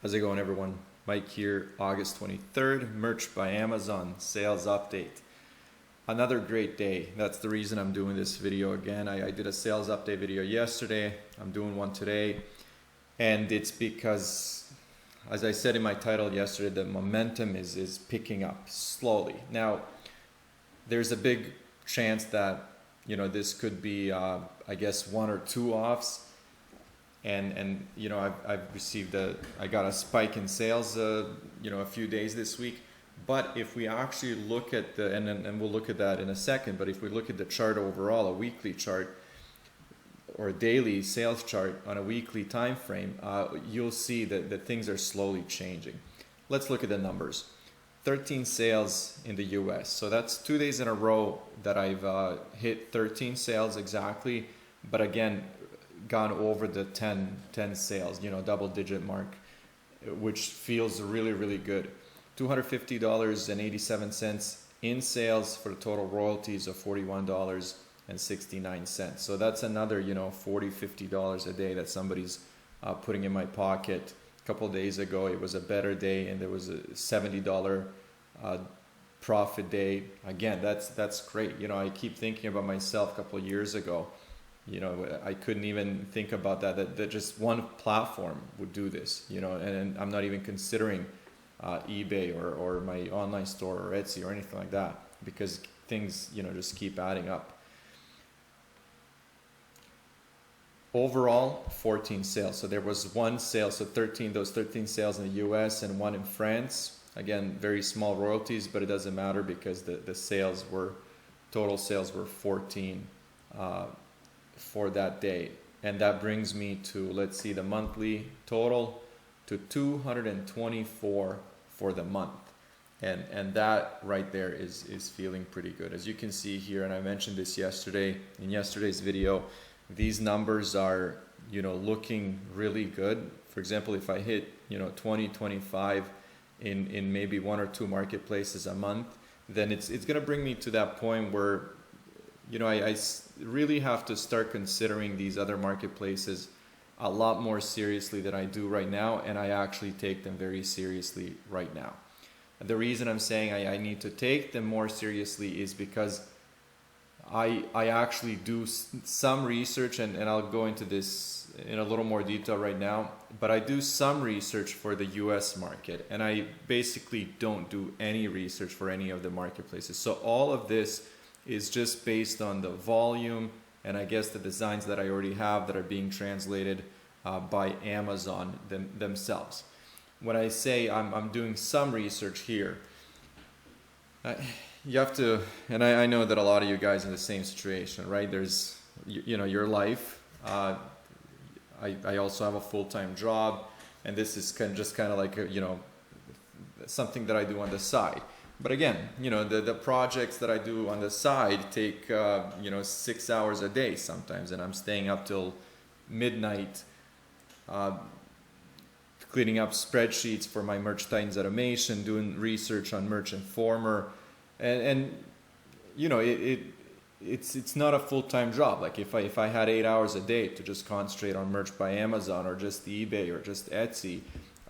How's it going, everyone? Mike here, August 23rd, Merch by Amazon sales update. Another great day. That's the reason I'm doing this video again. I did a sales update video yesterday. I'm doing one today. And it's because, as I said in my title yesterday, the momentum is picking up slowly. Now, there's a big chance that, this could be, I guess, one or two offs. And I've received I got a spike in sales a few days this week. But if we actually look at and we'll look at that in a second, but if we look at the chart overall, a weekly chart or a daily sales chart on a weekly time frame, you'll see that things are slowly changing. Let's look at the numbers. 13 sales in the US. So that's 2 days in a row that I've hit 13 sales exactly. But again, gone over the 10 sales, double digit mark, which feels really, really good. $250.87 in sales for the total royalties of $41.69. So that's another, $40, $50 a day that somebody's putting in my pocket. A couple of days ago, it was a better day and there was a $70 profit day. Again, that's great. I keep thinking about myself a couple of years ago. I couldn't even think about that just one platform would do this, and I'm not even considering eBay or my online store or Etsy or anything like that, because things, just keep adding up. Overall, 14 sales. So there was one sale, so those 13 sales in the US and one in France. Again, very small royalties, but it doesn't matter because the total sales were 14 for that day. And that brings me to, let's see, the monthly total to 224 for the month. And that right there is feeling pretty good. As you can see here, and I mentioned this yesterday in yesterday's video, these numbers are, looking really good. For example, if I hit, 20, 25 in maybe one or two marketplaces a month, then it's going to bring me to that point where I really have to start considering these other marketplaces a lot more seriously than I do right now, and I actually take them very seriously right now. The reason I'm saying I need to take them more seriously is because I actually do some research, and I'll go into this in a little more detail right now, but I do some research for the US market, and I basically don't do any research for any of the marketplaces. So all of this is just based on the volume and I guess the designs that I already have that are being translated by Amazon themselves. When I say I'm doing some research here, you have to, and I know that a lot of you guys are in the same situation, right? There's, your life. I also have a full-time job, and this is kind of like, something that I do on the side. But again, the projects that I do on the side take, 6 hours a day sometimes, and I'm staying up till midnight cleaning up spreadsheets for my Merch Titans automation, doing research on Merch Informer, and it's not a full-time job. Like if I had 8 hours a day to just concentrate on Merch by Amazon or just eBay or just Etsy,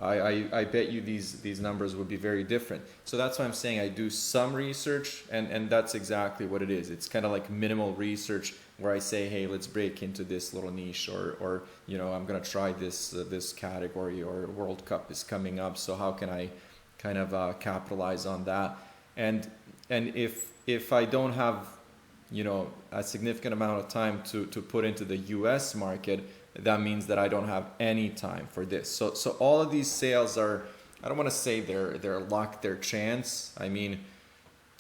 I bet you these numbers would be very different. So that's why I'm saying I do some research, and that's exactly what it is. It's kind of like minimal research where I say, hey, let's break into this little niche, or I'm gonna try this category, or World Cup is coming up, so how can I kind of capitalize on that? And if I don't have a significant amount of time to put into the US market, that means that I don't have any time for this. So all of these sales are, I don't want to say they're luck, they're chance. I mean,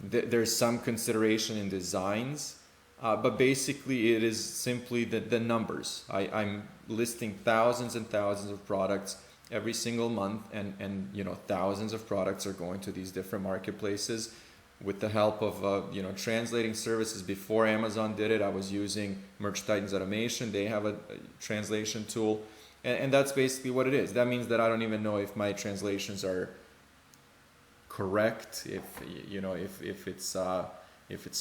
there's some consideration in designs, but basically it is simply the numbers. I'm listing thousands and thousands of products every single month, and thousands of products are going to these different marketplaces. With the help of translating services. Before Amazon did it, I was using Merch Titans Automation. They have a translation tool, and that's basically what it is. That means that I don't even know if my translations are correct, if it's a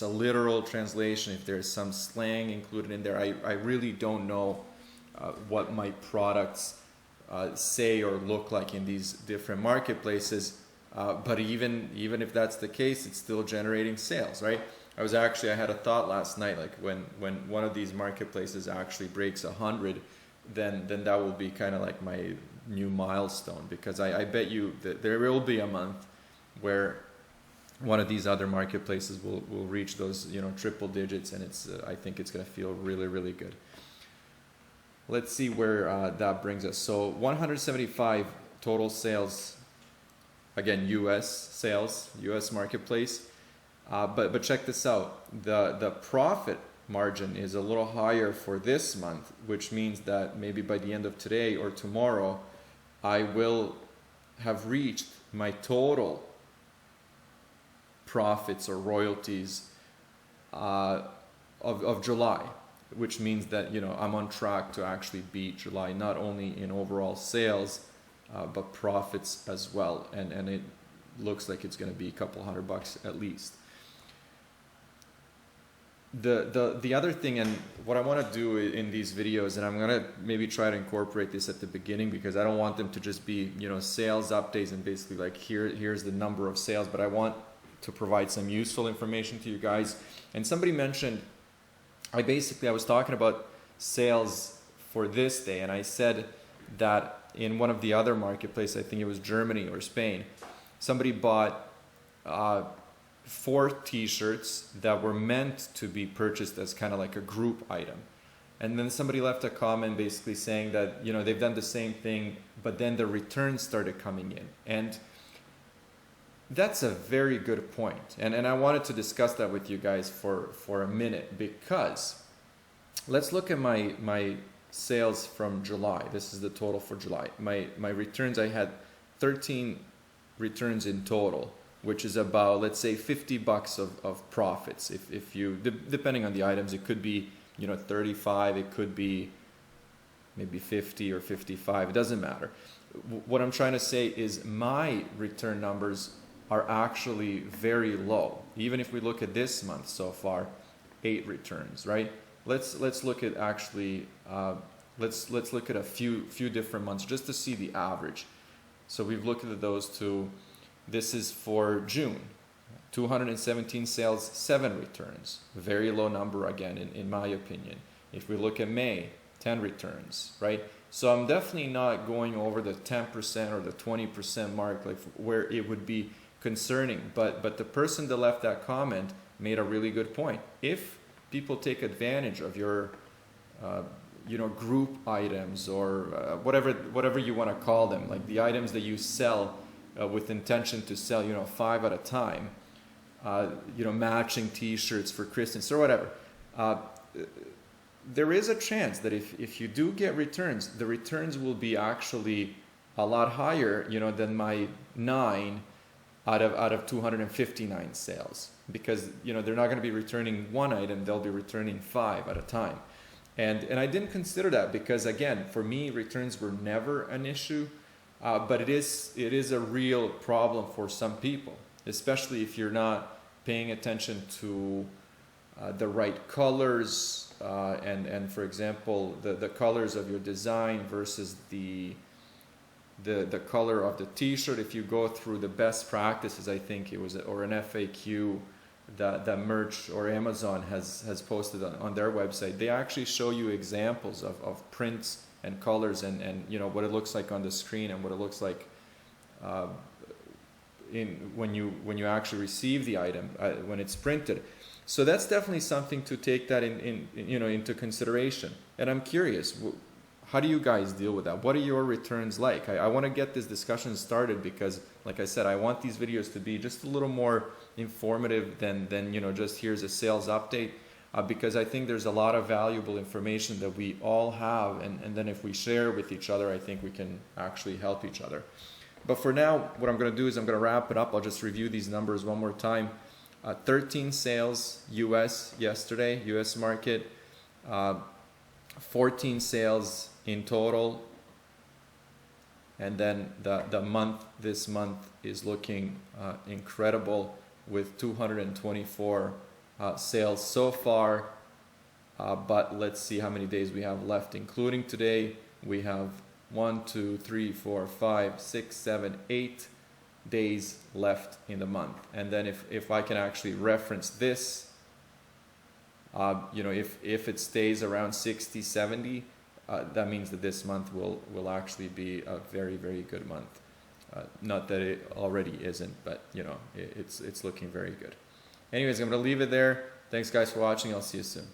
literal translation, if there's some slang included in there. I really don't know what my products say or look like in these different marketplaces. But even if that's the case, it's still generating sales, right? I had a thought last night, like when one of these marketplaces actually breaks 100, then that will be kind of like my new milestone, because I bet you that there will be a month where one of these other marketplaces will reach those, you know, triple digits, and I think it's going to feel really, really good. Let's see where that brings us. So 175 total sales, again, US sales, US marketplace. But check this out. The profit margin is a little higher for this month, which means that maybe by the end of today or tomorrow, I will have reached my total profits or royalties of July, which means that, you know, I'm on track to actually beat July, not only in overall sales, but profits as well. And it looks like it's going to be a couple $100 at least. The other thing, and what I want to do in these videos, and I'm going to maybe try to incorporate this at the beginning, because I don't want them to just be, you know, sales updates and basically like here's the number of sales, but I want to provide some useful information to you guys. And somebody mentioned, I was talking about sales for this day, and I said that in one of the other marketplaces, I think it was Germany or Spain, somebody bought 4 t-shirts that were meant to be purchased as kind of like a group item. And then somebody left a comment basically saying that, you know, they've done the same thing, but then the returns started coming in. And that's a very good point. And I wanted to discuss that with you guys for a minute, because let's look at my sales from July. This is the total for July. My returns, I had 13 returns in total, which is about, let's say, $50 of profits. If you, depending on the items, it could be, you know, 35, it could be maybe 50 or 55, it doesn't matter. What I'm trying to say is my return numbers are actually very low. Even if we look at this month so far, 8 returns, right? Let's look at actually, let's look at a few different months just to see the average. So we've looked at those two. This is for June, 217 sales, 7 returns. Very low number again, in my opinion. If we look at May, 10 returns, right? So I'm definitely not going over the 10% or the 20% mark, like where it would be concerning. But the person that left that comment made a really good point. If people take advantage of your you know, group items or whatever you want to call them, like the items that you sell with intention to sell, you know, 5 at a time, you know, matching t-shirts for Christmas or whatever, there is a chance that if you do get returns, the returns will be actually a lot higher, you know, than my 9 out of 259 sales, because, you know, they're not going to be returning 1 item, they'll be returning 5 at a time. And I didn't consider that because, again, for me, returns were never an issue. But it is a real problem for some people, especially if you're not paying attention to the right colors and for example, the colors of your design versus the color of the t-shirt. If you go through the best practices, I think it was, or an FAQ that Merch or Amazon has posted on their website, they actually show you examples of prints and colors and you know what it looks like on the screen and what it looks like when you actually receive the item when it's printed. So that's definitely something to take that into consideration. And I'm curious, how do you guys deal with that? What are your returns like? I want to get this discussion started because, like I said, I want these videos to be just a little more informative than you know, just here's a sales update. Because I think there's a lot of valuable information that we all have, and then if we share with each other, I think we can actually help each other. But for now, what I'm going to do is I'm going to wrap it up. I'll just review these numbers one more time. 13 sales US yesterday, US market. 14 sales in total. And then this month is looking incredible with 224 sales so far, but let's see how many days we have left, including today. We have 1, 2, 3, 4, 5, 6, 7, 8 days left in the month. And then if I can actually reference this, you know, if it stays around 60, 70, that means that this month will actually be a very, very good month. Not that it already isn't, but you know, it's looking very good. Anyways, I'm going to leave it there. Thanks guys for watching. I'll see you soon.